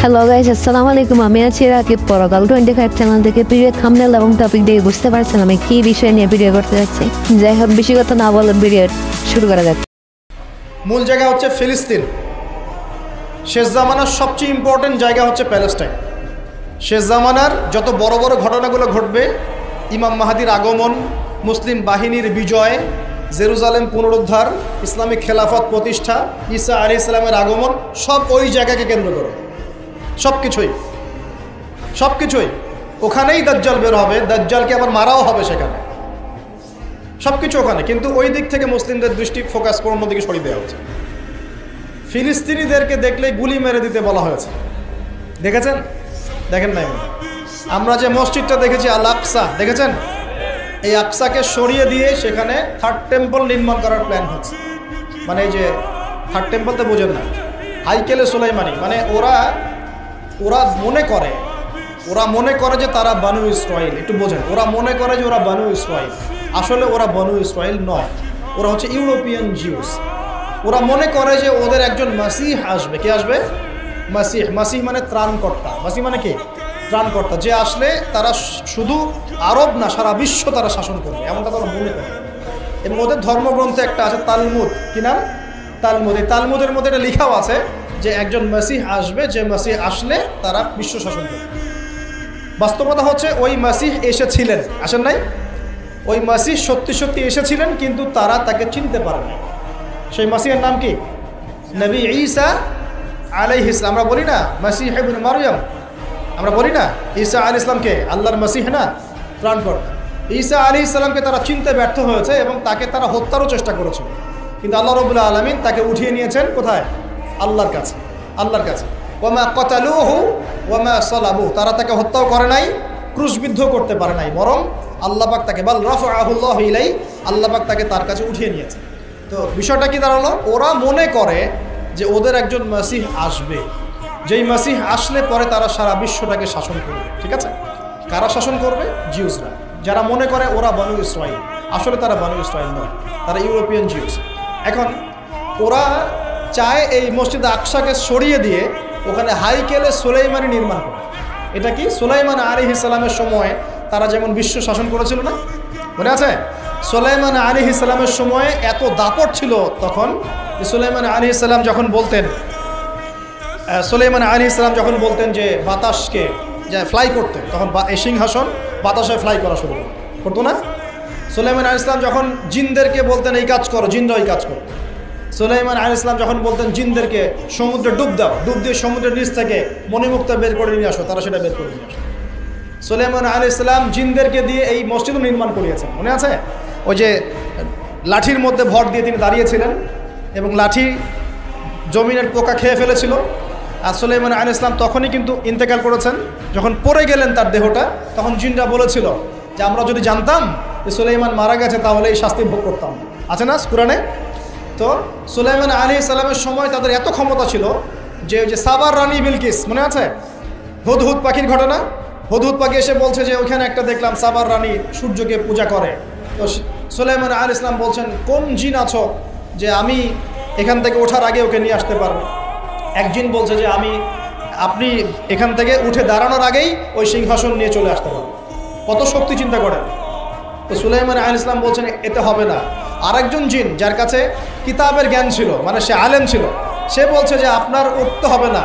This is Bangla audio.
হ্যালো গাইস, আসসালামু আলাইকুম। আমি আছি রাকিব পরকাল 25 চ্যানেল থেকে। ভিডিও থাম্বনেল এবং টপিক দিয়ে বুঝতে পারছেন আমি কি বিষয় নিয়ে ভিডিও করতে যাচ্ছি। যাই হোক, বেশি কথা না বলে ভিডিও শুরু করা যাক। মূল জায়গা হচ্ছে ফিলিস্তিন। শেষ জামানার সবচেয়ে ইম্পর্টেন্ট জায়গা হচ্ছে প্যালেস্টাইন। শেষ জামানার যত বড় বড় ঘটনাগুলো ঘটবে, ইমাম মাহাদির আগমন, মুসলিম বাহিনীর বিজয়, জেরুজালেম পুনরুদ্ধার, ইসলামিক খেলাফত প্রতিষ্ঠা, ঈসা আলাইহিস সালামের আগমন, সব ওই জায়গাকে কেন্দ্র করে। সব কিছুই ওখানেই দাজ্জাল বের হবে, দাজ্জালকে আবার মারাও হবে সেখানে, সব কিছু ওখানে। কিন্তু ওই দিক থেকে মুসলিমদের দৃষ্টি ফোকাস করে অন্যদিকে সরিয়ে দেওয়া হচ্ছে। ফিলিস্তিনিদেরকে দেখলেই গুলি মেরে দিতে বলা হয়েছে। দেখেছেন? দেখেন নাই? আমরা যে মসজিদটা দেখেছি আল আকসা, দেখেছেন? এই আকসাকে সরিয়ে দিয়ে সেখানে থার্ড টেম্পল নির্মাণ করার প্ল্যান হচ্ছে। মানে এই যে থার্ড টেম্পল তো বোঝেন না, হাইকেলে সুলাইমানি। মানে ওরা মনে করে যে তারা বানু ইসরাইল। একটু বোঝেন, ওরা মনে করে যে ওরা বানু ইসরাইল। আসলে ওরা বানু ইসরাইল নয়, ওরা হচ্ছে ইউরোপিয়ান জিউস। ওরা মনে করে যে ওদের একজন মাসিহ আসবে। কে আসবে? মাসিহ মানে ত্রাণকর্তা। মাসিহ মানে কি? ত্রাণকর্তা। যে আসলে তারা শুধু আরব না, সারা বিশ্ব তারা শাসন করবে, এমনটা তারা মনে করে। এবং ওদের ধর্মগ্রন্থে একটা আছে তালমুদ। কি নাম? তালমুদ। এই তালমুদের মধ্যে এটা লেখাও আছে যে একজন মাসিহ আসবে, যে মাসিহ আসলে তারা বিশ্ব শাসন করবে। বাস্তবতা হচ্ছে ওই মাসিহ এসেছিলেন, আসেন নাই? ওই মাসিহ সত্যি এসেছিলেন, কিন্তু তারা তাকে চিনতে পারে না। সেই মাসিহের নাম কি? নবী ঈসা আলাইহিস সালাম। আমরা বলি না মাসিহ ইবনে মারইয়াম, আমরা বলি না ঈসা আলাইহিস সালামকে আল্লাহর মাসিহ না, ত্রাণকর্তা। ঈসা আলাইহিস সালামকে তারা চিনতে ব্যর্থ হয়েছে এবং তাকে তারা হত্যারও চেষ্টা করেছিল। কিন্তু আল্লাহ রাব্বুল আলামিন তাকে উঠিয়ে নিয়েছেন কোথায়? আল্লাহর কাছে। ওয়ামা ক্বাতালুহু ওয়ামা সালাবুহু। তারা তাকে হত্যাও করে নাই, ক্রুশবিদ্ধ করতে পারে নাই, বরং আল্লাহ পাক তাকে বাল রাফাআহুল্লাহু ইলাইহি, আল্লাহ পাক তাকে তার কাছে উঠিয়ে নিয়েছে। তো বিষয়টা কি দাঁড়ালো? ওরা মনে করে যে ওদের একজন মাসিহ আসবে, যেই মাসিহ আসলে পরে তারা সারা বিশ্বটাকে শাসন করবে। ঠিক আছে? কারা শাসন করবে? জিউসরা। যারা মনে করে ওরা বানু ইসরাইল, আসলে তারা বানু ইসরাইল নয়, তারা ইউরোপিয়ান জিউস। এখন ওরা চায় এই মসজিদ আকসাকে সরিয়ে দিয়ে ওখানে হাইকেলে সুলাইমানি নির্মাণ করে। এটা কি? সুলাইমান আলাইহিস সালামের সময় তারা যেমন বিশ্ব শাসন করেছিল না, মনে আছে? সুলাইমান আলাইহিস সালামের সময় এত দাপট ছিল তখন যে সুলাইমান আলাইহিস সালাম যখন বলতেন যে বাতাসকে যে ফ্লাই করতে, তখন এই সিংহাসন বাতাসে ফ্লাই করা শুরু করতো না? সুলাইমান আলাইহিস সালাম যখন জিনদেরকে বলতেন এই কাজ করো, জিনরা এই কাজ করো। সুলাইমান আলাইহিস সালাম যখন বলতেন জিনদেরকে সমুদ্রে ডুব দাও, ডুব দিয়ে সমুদ্রের নিচ থেকে মণিমুক্তা বের করে নিয়ে আসো, তারা সেটা বের করে নিয়ে আসো। সুলাইমান আলাইহিস সালাম জিনদেরকে দিয়ে এই মসজিদও নির্মাণ করিয়েছেন, মনে আছে? ওই যে লাঠির মধ্যে ভর দিয়ে তিনি দাঁড়িয়েছিলেন এবং লাঠি জমিনের পোকা খেয়ে ফেলেছিল। আর সুলাইমান আলাইহিস সালাম তখনই কিন্তু ইন্তেকাল করেছেন। যখন পড়ে গেলেন তার দেহটা, তখন জিনরা বলেছিল যে আমরা যদি জানতাম যে সুলাইমান মারা গেছে তাহলে এই শাস্তি ভোগ করতাম। আছে না কুরআনে? তো সুলাইমান আলাইহিস সালামের সময় তাদের এত ক্ষমতা ছিল যে ওই যে সাবার রানী বিলকিস, মনে আছে? হুদহুদ পাখির ঘটনা। হুদহুদ পাখি এসে বলছে যে ওইখানে একটা দেখলাম সাবার রানী সূর্যকে পূজা করে। তো সুলাইমান আলাইহিস সালাম বলছেন, কোন জিন আছো যে আমি এখান থেকে ওঠার আগে ওকে নিয়ে আসতে পারবো? এক জিন বলছে যে আপনি এখান থেকে উঠে দাঁড়ানোর আগেই ওই সিংহাসন নিয়ে চলে আসতে পারবো। কত শক্তি চিন্তা করেন। তো সুলাইমান আলাইহিস সালাম বলছেন এতে হবে না। আরেকজন জিন যার কাছে কিতাবের জ্ঞান ছিল, মানে সে আলেম ছিল, সে বলছে যে আপনার উঠতে হবে না,